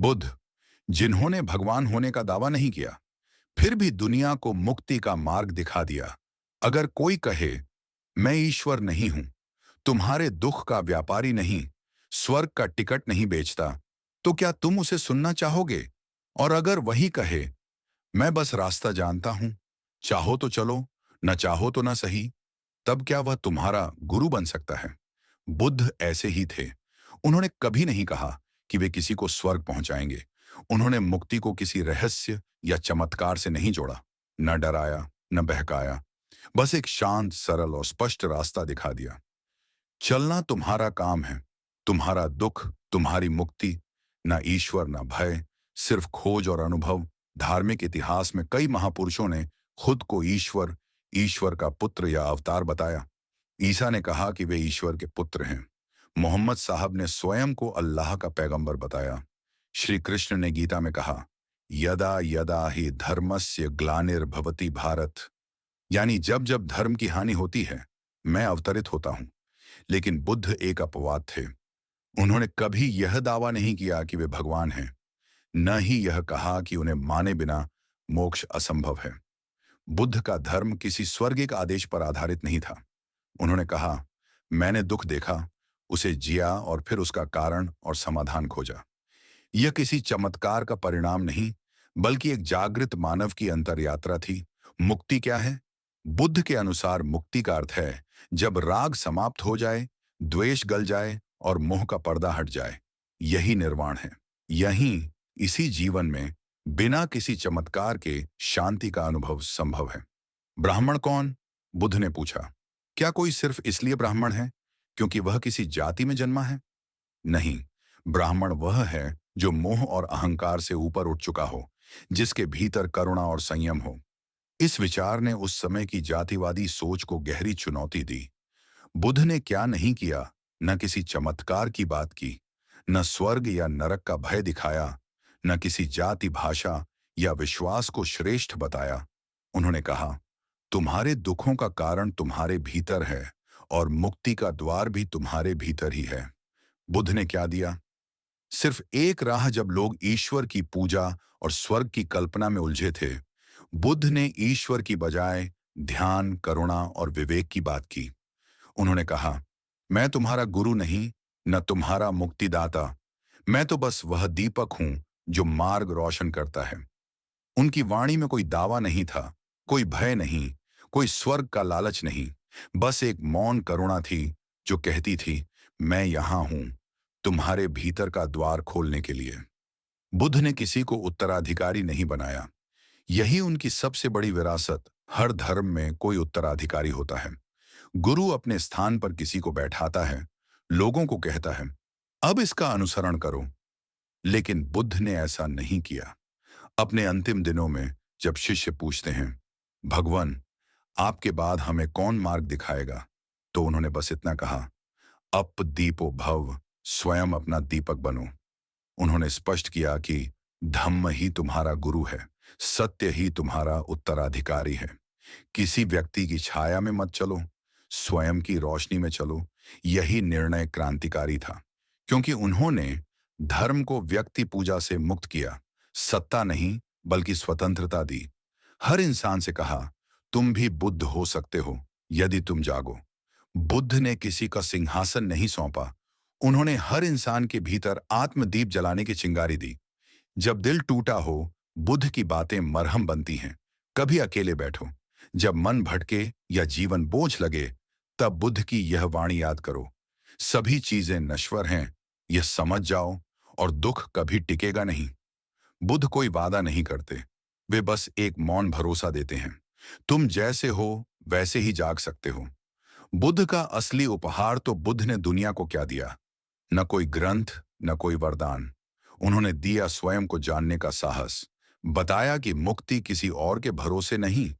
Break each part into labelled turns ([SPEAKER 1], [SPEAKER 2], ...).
[SPEAKER 1] बुद्ध, जिन्होंने भगवान होने का दावा नहीं किया, फिर भी दुनिया को मुक्ति का मार्ग दिखा दिया। अगर कोई कहे, मैं ईश्वर नहीं हूं, तुम्हारे दुख का व्यापारी नहीं, स्वर्ग का टिकट नहीं बेचता, तो क्या तुम उसे सुनना चाहोगे? और अगर वही कहे, मैं बस रास्ता जानता हूं, चाहो तो चलो, न चाहो तो न सही, तब क्या वह तुम्हारा गुरु बन सकता है? बुद्ध ऐसे ही थे। उन्होंने कभी नहीं कहा कि वे किसी को स्वर्ग पहुंचाएंगे। उन्होंने मुक्ति को किसी रहस्य या चमत्कार से नहीं जोड़ा, न डराया, न बहकाया। बस एक शांत, सरल और स्पष्ट रास्ता दिखा दिया। चलना तुम्हारा काम है, तुम्हारा दुख, तुम्हारी मुक्ति। न ईश्वर, न भय, सिर्फ खोज और अनुभव। धार्मिक इतिहास में कई महापुरुषों ने खुद को ईश्वर, ईश्वर का पुत्र या अवतार बताया। ईसा ने कहा कि वे ईश्वर के पुत्र हैं। मोहम्मद साहब ने स्वयं को अल्लाह का पैगंबर बताया। श्री कृष्ण ने गीता में कहा, यदा यदा ही धर्मस्य ग्लानिर्भवति भारत, यानी जब जब धर्म की हानि होती है, मैं अवतरित होता हूं। लेकिन बुद्ध एक अपवाद थे। उन्होंने कभी यह दावा नहीं किया कि वे भगवान हैं, न ही यह कहा कि उन्हें माने बिना मोक्ष असंभव है। बुद्ध का धर्म किसी स्वर्गिक आदेश पर आधारित नहीं था। उन्होंने कहा, मैंने दुख देखा, उसे जिया और फिर उसका कारण और समाधान खोजा। यह किसी चमत्कार का परिणाम नहीं, बल्कि एक जागृत मानव की अंतरयात्रा थी। मुक्ति क्या है? बुद्ध के अनुसार मुक्ति का अर्थ है जब राग समाप्त हो जाए, द्वेष गल जाए और मोह का पर्दा हट जाए। यही निर्वाण है। यहीं, इसी जीवन में, बिना किसी चमत्कार के शांति का अनुभव संभव है। ब्राह्मण कौन? बुद्ध ने पूछा। क्या कोई सिर्फ इसलिए ब्राह्मण है क्योंकि वह किसी जाति में जन्मा है? नहीं, ब्राह्मण वह है जो मोह और अहंकार से ऊपर उठ चुका हो, जिसके भीतर करुणा और संयम हो। इस विचार ने उस समय की जातिवादी सोच को गहरी चुनौती दी। बुद्ध ने क्या नहीं किया? न किसी चमत्कार की बात की, न स्वर्ग या नरक का भय दिखाया, न किसी जाति, भाषा या विश्वास को श्रेष्ठ बताया। उन्होंने कहा, तुम्हारे दुखों का कारण तुम्हारे भीतर है और मुक्ति का द्वार भी तुम्हारे भीतर ही है। बुद्ध ने क्या दिया? सिर्फ एक राह। जब लोग ईश्वर की पूजा और स्वर्ग की कल्पना में उलझे थे, बुद्ध ने ईश्वर की बजाय ध्यान, करुणा और विवेक की बात की। उन्होंने कहा, मैं तुम्हारा गुरु नहीं, न तुम्हारा मुक्तिदाता। मैं तो बस वह दीपक हूं जो मार्ग रोशन करता है। उनकी वाणी में कोई दावा नहीं था, कोई भय नहीं, कोई स्वर्ग का लालच नहीं। बस एक मौन करुणा थी जो कहती थी, मैं यहां हूं, तुम्हारे भीतर का द्वार खोलने के लिए। बुद्ध ने किसी को उत्तराधिकारी नहीं बनाया। यही उनकी सबसे बड़ी विरासत। हर धर्म में कोई उत्तराधिकारी होता है। गुरु अपने स्थान पर किसी को बैठाता है, लोगों को कहता है, अब इसका अनुसरण करो। लेकिन बुद्ध ने ऐसा नहीं किया। अपने अंतिम दिनों में जब शिष्य पूछते हैं, भगवान, आपके बाद हमें कौन मार्ग दिखाएगा, तो उन्होंने बस इतना कहा, अप दीपो भव, स्वयं अपना दीपक बनो। उन्होंने स्पष्ट किया कि धम्म ही तुम्हारा गुरु है, सत्य ही तुम्हारा उत्तराधिकारी है। किसी व्यक्ति की छाया में मत चलो, स्वयं की रोशनी में चलो। यही निर्णय क्रांतिकारी था, क्योंकि उन्होंने धर्म को व्यक्ति पूजा से मुक्त किया, सत्ता नहीं बल्कि स्वतंत्रता दी। हर इंसान से कहा, तुम भी बुद्ध हो सकते हो यदि तुम जागो। बुद्ध ने किसी का सिंहासन नहीं सौंपा, उन्होंने हर इंसान के भीतर आत्मदीप जलाने की चिंगारी दी। जब दिल टूटा हो, बुद्ध की बातें मरहम बनती हैं। कभी अकेले बैठो, जब मन भटके या जीवन बोझ लगे, तब बुद्ध की यह वाणी याद करो, सभी चीजें नश्वर हैं, यह समझ जाओ, और दुख कभी टिकेगा नहीं। बुद्ध कोई वादा नहीं करते, वे बस एक मौन भरोसा देते हैं। तुम जैसे हो वैसे ही जाग सकते हो। बुद्ध का असली उपहार तो बुद्ध ने दुनिया को क्या दिया? न कोई ग्रंथ, न कोई वरदान। उन्होंने दिया स्वयं को जानने का साहस। बताया कि मुक्ति किसी और के भरोसे नहीं,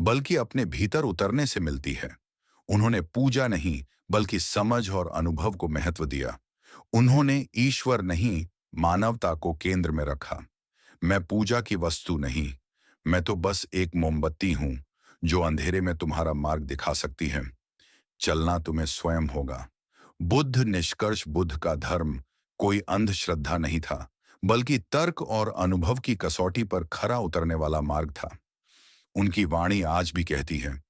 [SPEAKER 1] बल्कि अपने भीतर उतरने से मिलती है। उन्होंने पूजा नहीं बल्कि समझ और अनुभव को महत्व दिया। उन्होंने ईश्वर नहीं, मानवता को केंद्र में रखा। मैं पूजा की वस्तु नहीं, मैं तो बस एक मोमबत्ती हूं जो अंधेरे में तुम्हारा मार्ग दिखा सकती है। चलना तुम्हें स्वयं होगा। बुद्ध निष्कर्ष, बुद्ध का धर्म कोई अंधश्रद्धा नहीं था, बल्कि तर्क और अनुभव की कसौटी पर खरा उतरने वाला मार्ग था। उनकी वाणी आज भी कहती है,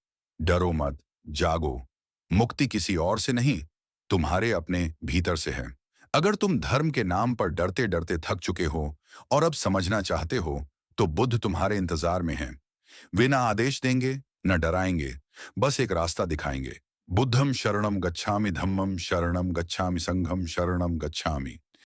[SPEAKER 1] डरो मत, जागो। मुक्ति किसी और से नहीं, तुम्हारे अपने भीतर से है। अगर तुम धर्म के नाम पर डरते डरते थक चुके हो और अब समझना चाहते हो, तो बुद्ध तुम्हारे इंतजार में है। वे ना आदेश देंगे, न डराएंगे, बस एक रास्ता दिखाएंगे। बुद्धम शरणम गच्छामि, धम्मम शरणम गच्छामि, संघम शरणम गच्छामि।